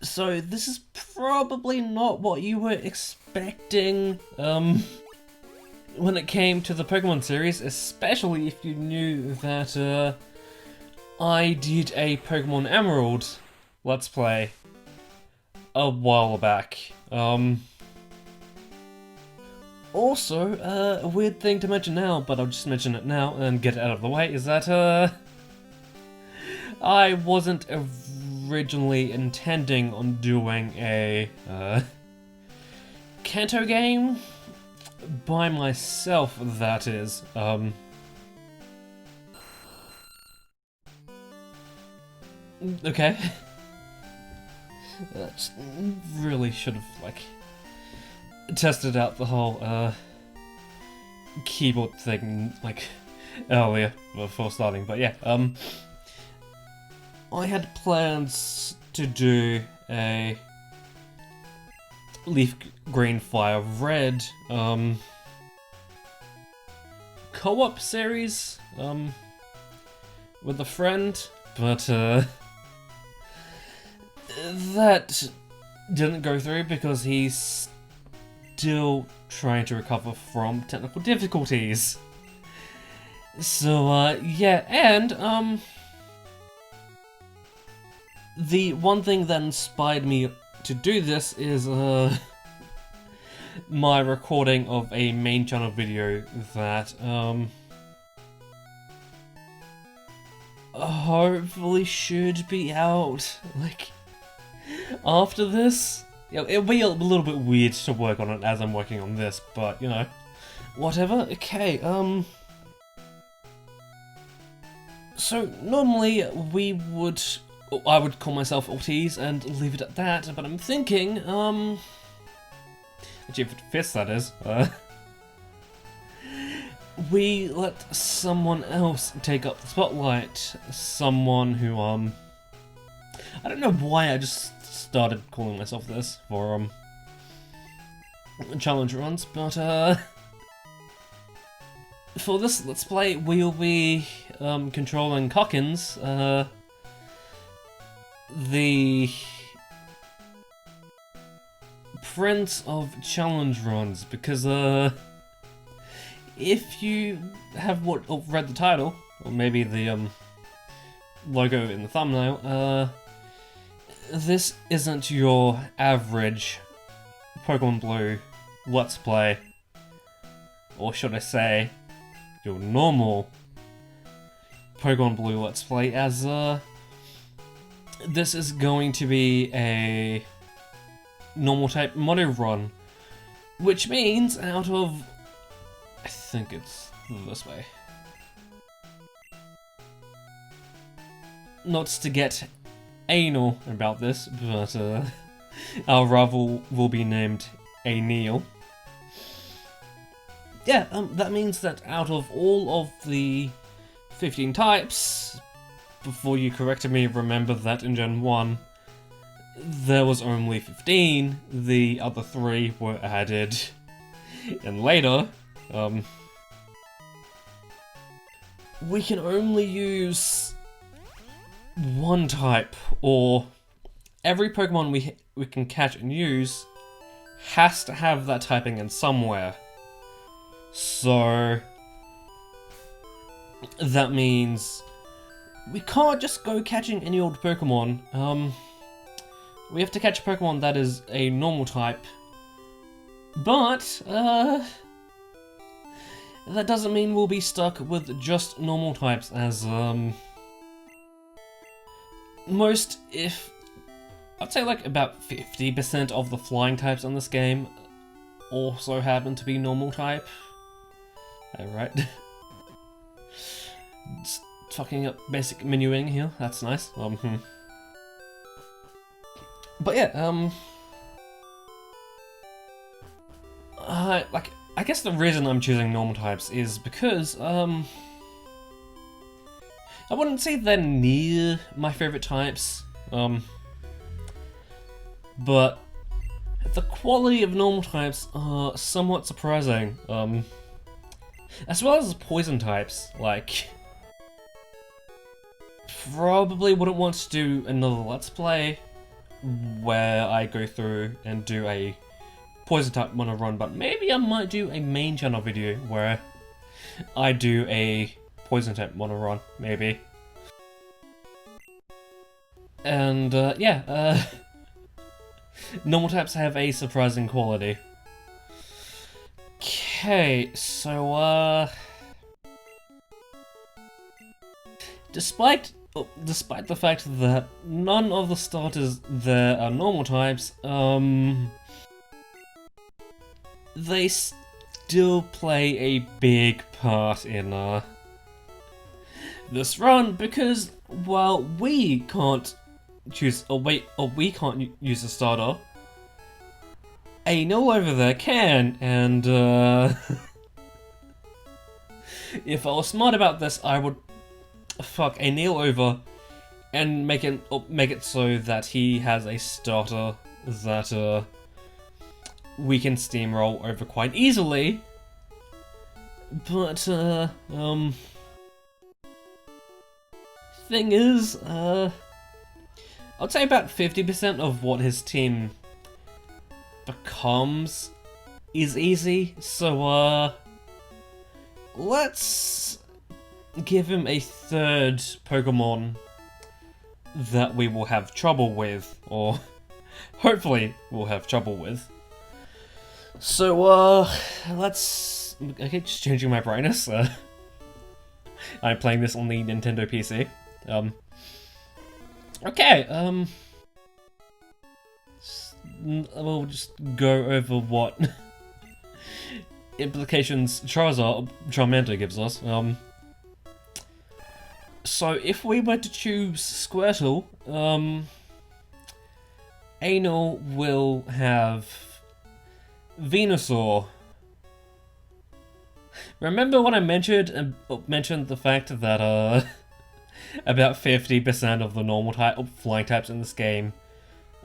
So this is probably not what you were expecting, when it came to the Pokemon series, especially if you knew that, I did a Pokemon Emerald Let's Play a while back. Also, a weird thing to mention now, but I'll just mention it now and get it out of the way, is that, I wasn't originally intending on doing a, Kanto game by myself, that is. Okay. That really should have, like, tested out the whole, keyboard thing, like, earlier, before starting, but yeah, I had plans to do a Leaf Green Fire Red, co-op series, with a friend, but, that didn't go through because he's still trying to recover from technical difficulties. So, yeah, and, the one thing that inspired me to do this is, my recording of a main channel video that, hopefully should be out, like, after this. You know, it'll be a little bit weird to work on it as I'm working on this, but, you know, whatever. Okay, so normally I would call myself Ortiz and leave it at that, but I'm thinking, actually if it fits, that is, we let someone else take up the spotlight. Someone who, I don't know why I just started calling myself this for, challenge runs, but, for this Let's Play, we'll be, controlling Cockins, the Prince of Challenge Runs, because, if you have read the title, or maybe the, logo in the thumbnail, this isn't your average Pokemon Blue Let's Play, or should I say, your normal Pokemon Blue Let's Play, as, this is going to be a normal type mono run, which means out of, I think it's this way. Not to get anal about this, but our rival will be named Anil. Yeah, that means that out of all of the 15 types, before you corrected me, remember that in Gen 1, there was only 15, the other 3 were added in later. We can only use one type, or every Pokemon we can catch and use has to have that typing in somewhere. So that means we can't just go catching any old Pokemon. We have to catch a Pokemon that is a normal type, but that doesn't mean we'll be stuck with just normal types, as I'd say like about 50% of the flying types in this game also happen to be normal type. Alright. Just fucking up basic menuing here, that's nice. But yeah, like, I guess the reason I'm choosing normal types is because, I wouldn't say they're near my favorite types, but the quality of normal types are somewhat surprising, as well as poison types. Like, probably wouldn't want to do another Let's Play where I go through and do a poison type mono run, but maybe I might do a main channel video where I do a poison type mono run, maybe. And yeah, normal types have a surprising quality. Okay, so despite the fact that none of the starters there are normal types, they still play a big part in this run, because while we can't choose, we can't use a starter, Anil over there can, and if I was smart about this, I would fuck Anil over and make it so that he has a starter that we can steamroll over quite easily. But thing is, I'd say about 50% of what his team becomes is easy, so let's give him a third Pokemon that we will have trouble with, or hopefully we'll have trouble with. So let's... Okay, just changing my brightness. I'm playing this on the Nintendo PC. Okay, we'll just go over what implications Charmander gives us. So if we were to choose Squirtle, Anil will have Venusaur. Remember when I mentioned the fact that about 50% of the normal type flying types in this game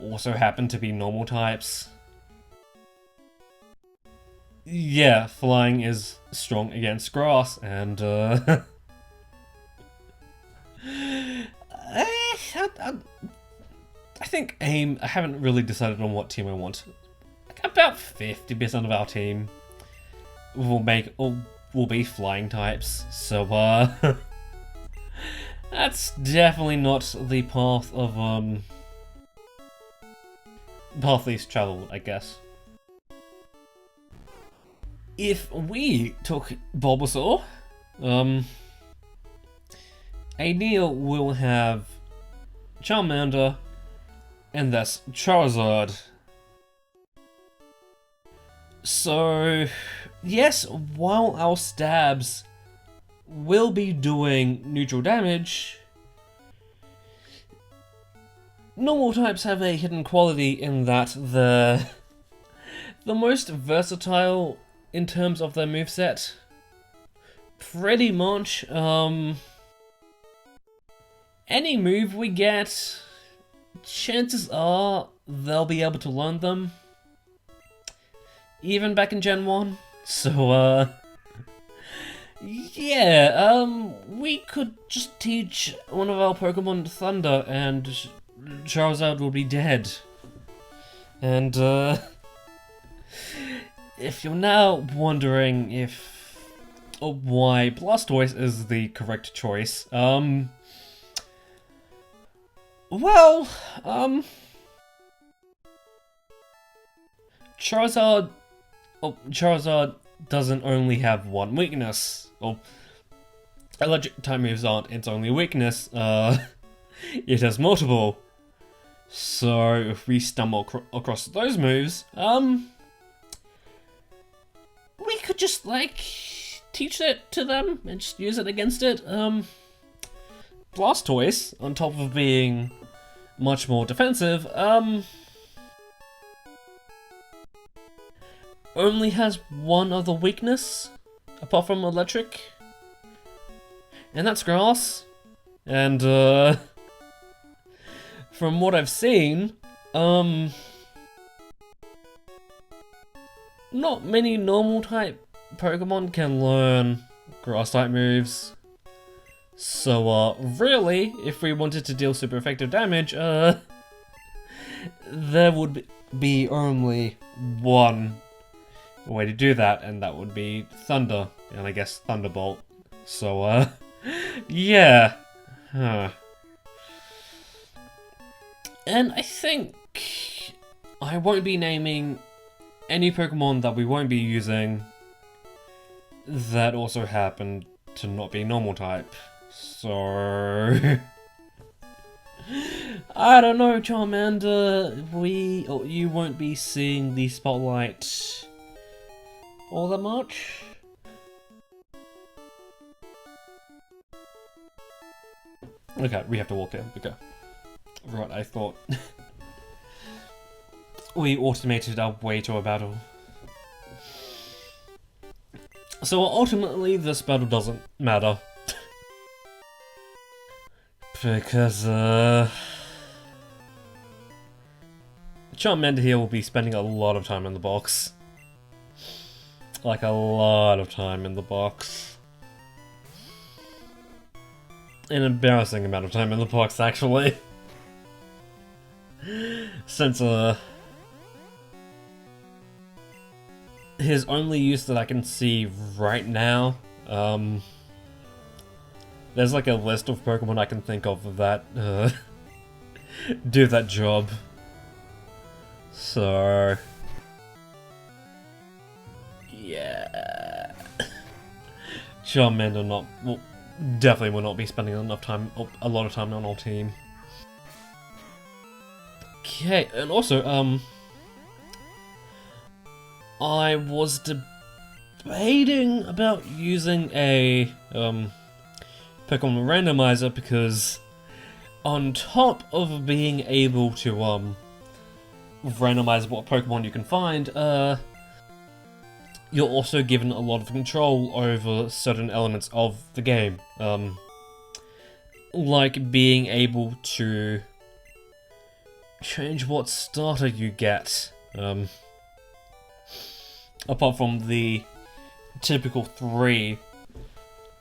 also happen to be normal types? Yeah, flying is strong against grass, and I think I haven't really decided on what team I want. About 50% of our team will be flying types, so that's definitely not the path least traveled, I guess. If we took Bulbasaur, Anil will have Charmander, and thus Charizard. So, yes, while our stabs will be doing neutral damage, normal types have a hidden quality in that they're the most versatile in terms of their moveset. Pretty much, any move we get, chances are they'll be able to learn them. Even back in Gen 1. So, yeah, we could just teach one of our Pokemon Thunder and Charizard will be dead. And, if you're now wondering why Blastoise is the correct choice, well, Charizard doesn't only have one weakness. Well, electric type moves aren't its only weakness, it has multiple. So if we stumble across those moves, we could just, like, teach it to them and just use it against it. Blastoise, on top of being much more defensive, only has one other weakness, apart from electric, and that's grass. And, from what I've seen, not many normal type Pokemon can learn grass type moves. So, really, if we wanted to deal super effective damage, there would be only one way to do that, and that would be Thunder, and I guess Thunderbolt. So, yeah. Huh. And I think I won't be naming any Pokemon that we won't be using that also happen to not be normal type. So I don't know, Charmander. You won't be seeing the spotlight all that much. Okay, we have to walk in. Okay. Right, I thought we automated our way to a battle. So ultimately, this battle doesn't matter. Because, Charmander here will be spending a lot of time in the box. Like, a lot of time in the box. An embarrassing amount of time in the box, actually. Since, his only use that I can see right now, there's like a list of Pokemon I can think of that, do that job. So, yeah. Charmander definitely will not be spending enough time, a lot of time on our team. Okay, and also, I was debating about using a, Pokemon randomizer because on top of being able to, randomize what Pokemon you can find, you're also given a lot of control over certain elements of the game. Like being able to change what starter you get. Apart from the typical 3.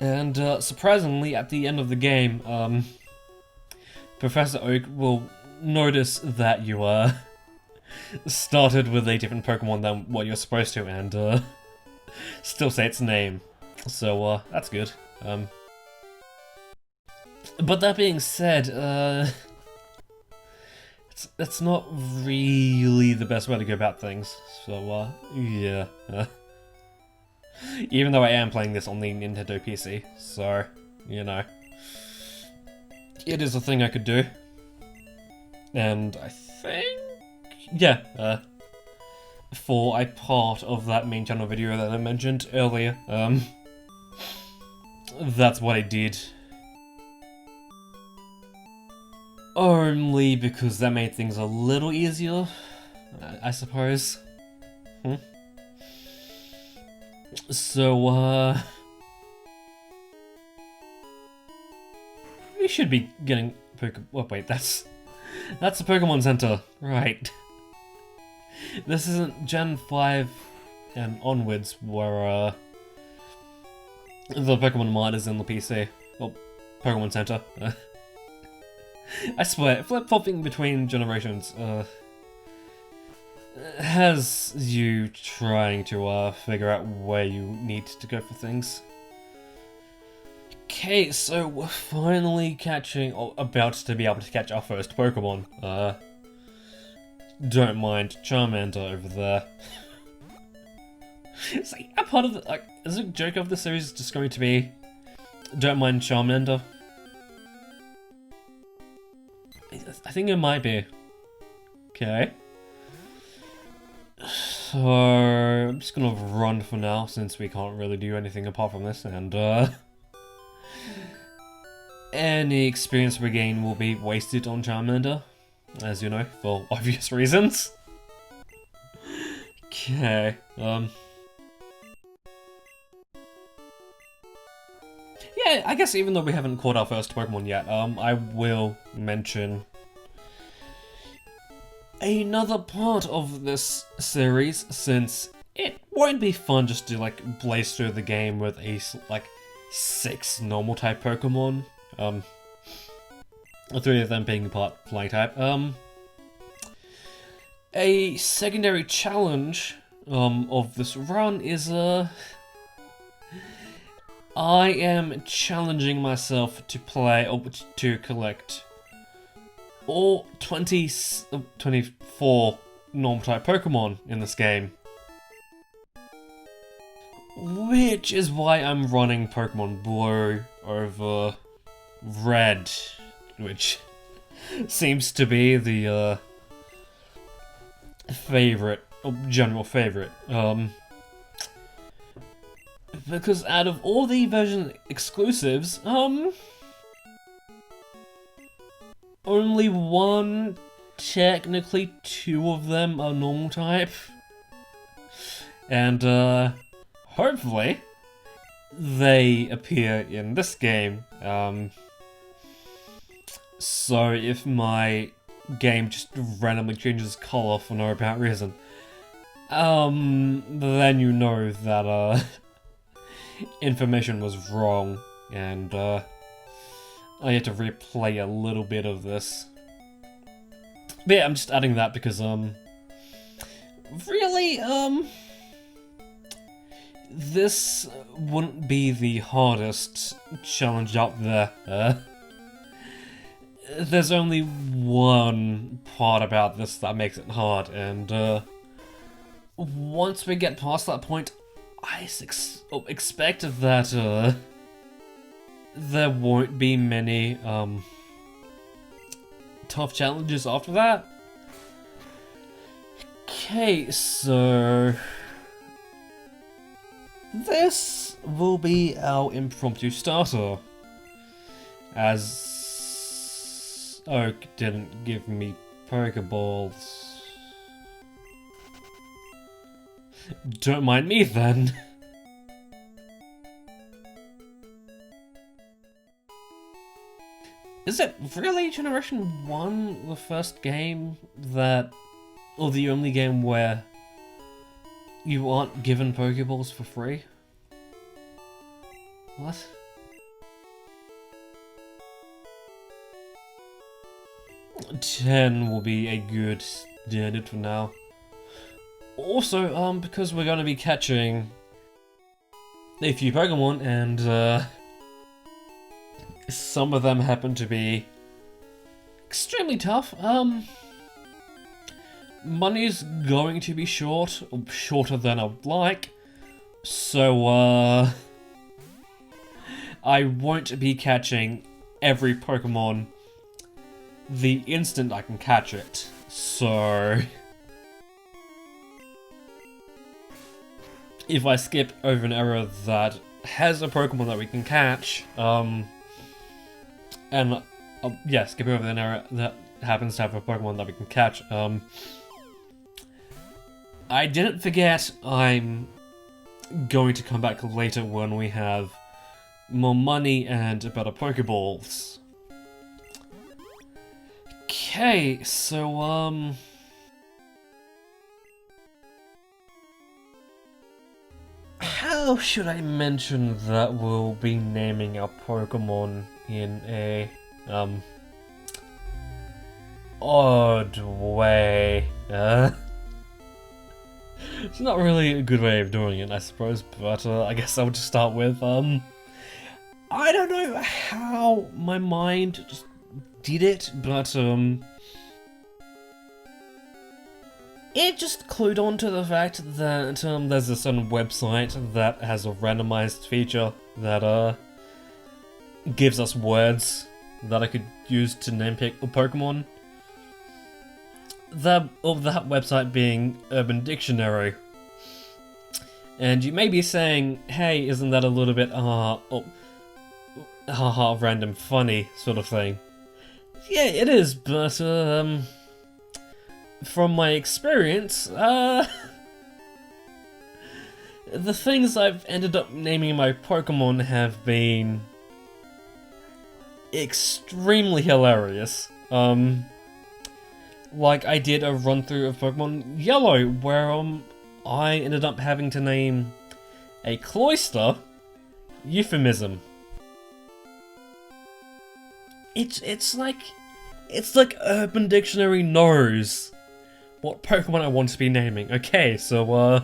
And surprisingly, at the end of the game, Professor Oak will notice that you started with a different Pokemon than what you're supposed to, and still say its name. So that's good. But that being said, it's not really the best way to go about things. So yeah. Even though I am playing this on the Nintendo PC, so, you know, it is a thing I could do. And I think, yeah, for a part of that main channel video that I mentioned earlier, that's what I did. Only because that made things a little easier, I suppose. So, we should be getting oh wait, that's the Pokemon Center, right. This isn't Gen 5 and onwards where, the Pokemon Mart is in the PC. Well, Pokemon Center. I swear, flip-flopping between generations, has you trying to, figure out where you need to go for things. Okay, so we're finally catching, or about to be able to catch our first Pokemon. Don't mind Charmander over there. It's like, a part of the, like, is a joke of the series just going to be, don't mind Charmander? I think it might be. Okay. So, I'm just gonna run for now, since we can't really do anything apart from this, and, any experience we gain will be wasted on Charmander, as you know, for obvious reasons. Okay, yeah, I guess even though we haven't caught our first Pokemon yet, I will mention another part of this series, since it won't be fun just to, like, blaze through the game with like, 6 normal type Pokemon. 3 of them being part flying type. A secondary challenge of this run is I am challenging myself to play or to collect all 24 normal type Pokemon in this game. Which is why I'm running Pokemon Blue over Red, which seems to be the general favorite. Because out of all the version exclusives, only one, technically two of them are normal type. And, hopefully, they appear in this game. So if my game just randomly changes color for no apparent reason, then you know that, information was wrong, and, I had to replay a little bit of this. But yeah, I'm just adding that because, really, this wouldn't be the hardest challenge up there. There's only one part about this that makes it hard, and once we get past that point, I expect that there won't be many tough challenges after that. Okay, so this will be our impromptu starter, as Oak didn't give me Pokeballs. Don't mind me then. Is it really Generation 1 the first game that, or the only game where you aren't given Pokeballs for free? What? $10 will be a good standard for now. Also, because we're gonna be catching a few Pokemon, and some of them happen to be extremely tough, money's going to be short, or shorter than I would like, so I won't be catching every Pokemon the instant I can catch it, so if I skip over an area that has a Pokemon that we can catch, yeah, skip over an area that happens to have a Pokemon that we can catch, I didn't forget I'm going to come back later when we have more money and better Pokeballs. Okay, so, how should I mention that we'll be naming our Pokemon in a, odd way? It's not really a good way of doing it, I suppose, but, I guess I'll just start with, I don't know how my mind just did it, but, it just clued on to the fact that there's a certain website that has a randomized feature that gives us words that I could use to name pick a Pokemon. That website being Urban Dictionary. And you may be saying, hey, isn't that a little bit random funny sort of thing? Yeah, it is, but from my experience, the things I've ended up naming my Pokemon have been extremely hilarious. Like I did a run through of Pokemon Yellow, where I ended up having to name a Cloyster Euphemism. It's like Urban Dictionary knows what Pokemon I want to be naming. Okay, so,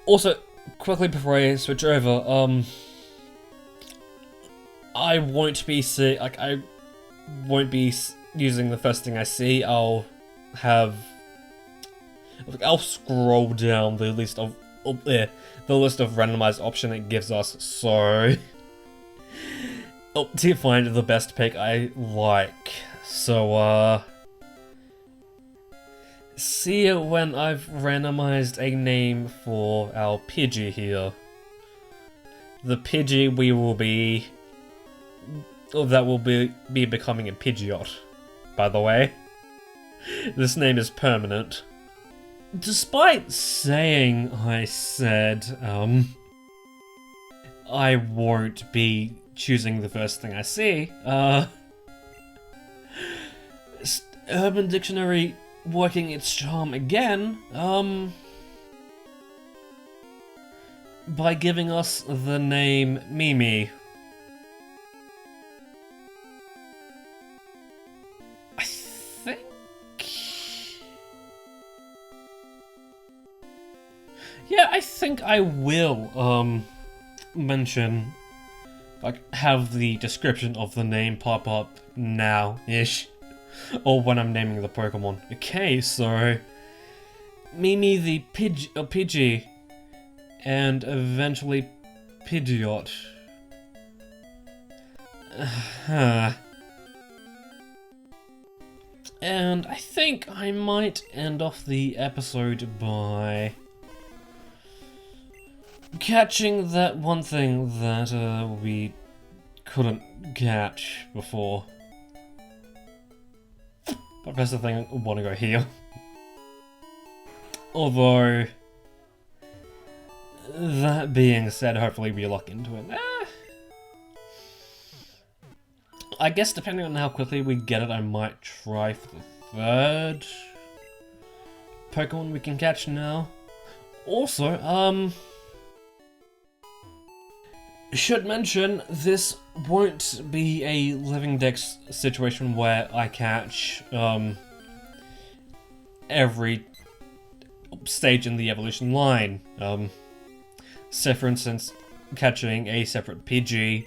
also, quickly before I switch over, I won't be using the first thing I see. I'll scroll down the list of randomized option it gives us, so to find the best pick I like. So see it when I've randomized a name for our Pidgey here. The Pidgey that will be becoming a Pidgeot, by the way. This name is permanent. Despite saying I said, I won't be choosing the first thing I see, Urban Dictionary working its charm again, by giving us the name Mimi. Yeah, I think I will, mention, have the description of the name pop up now-ish, or when I'm naming the Pokemon. Okay, so, Mimi the Pidgey, and eventually Pidgeot. And I think I might end off the episode by catching that one thing that we couldn't catch before. But that's the thing, I want to go here. Although, that being said, hopefully we luck into it. I guess depending on how quickly we get it, I might try for the third Pokemon we can catch now. Also, should mention, this won't be a Living Dex situation where I catch, every stage in the evolution line. Say for instance, catching a separate Pidgey,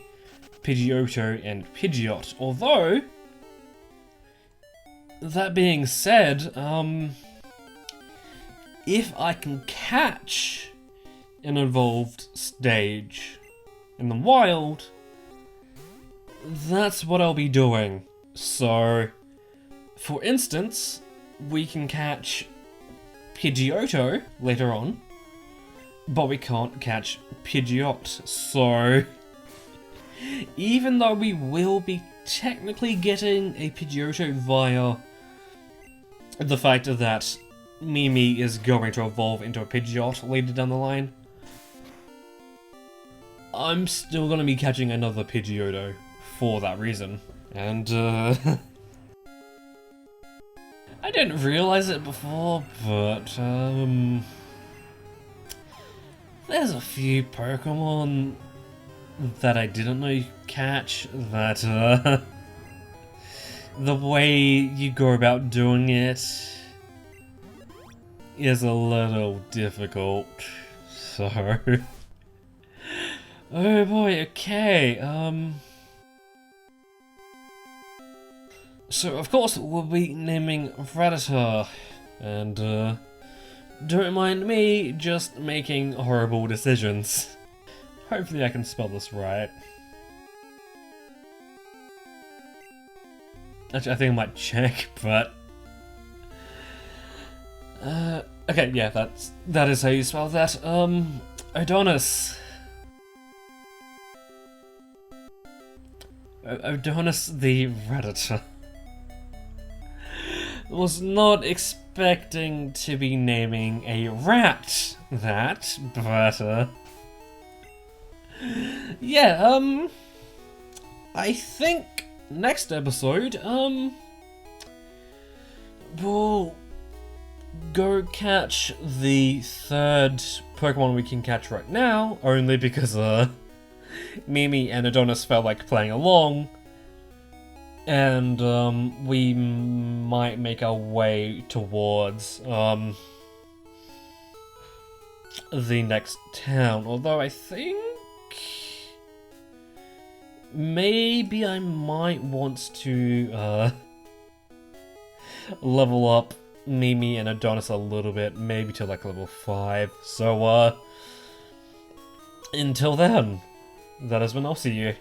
Pidgeotto, and Pidgeot. Although, that being said, if I can catch an evolved stage in the wild, that's what I'll be doing. So, for instance, we can catch Pidgeotto later on, but we can't catch Pidgeot. So, even though we will be technically getting a Pidgeotto via the fact that Mimi is going to evolve into a Pidgeot later down the line, I'm still gonna be catching another Pidgeotto for that reason. And, I didn't realize it before, but, there's a few Pokemon that I didn't know you could catch that, the way you go about doing it is a little difficult, so... Oh boy, okay, so of course we'll be naming Rattata, and don't mind me just making horrible decisions. Hopefully I can spell this right. Actually, I think I might check, but... okay, yeah, that is how you spell that. Odonis. Odonis the Rattata. Was not expecting to be naming a rat that, but, yeah, I think next episode, we'll go catch the third Pokemon we can catch right now, only because, Mimi and Adonis felt like playing along. and we might make our way towards the next town. Although I think maybe I might want to level up Mimi and Adonis a little bit, maybe to like level 5. So until then, that has been, I'll see you.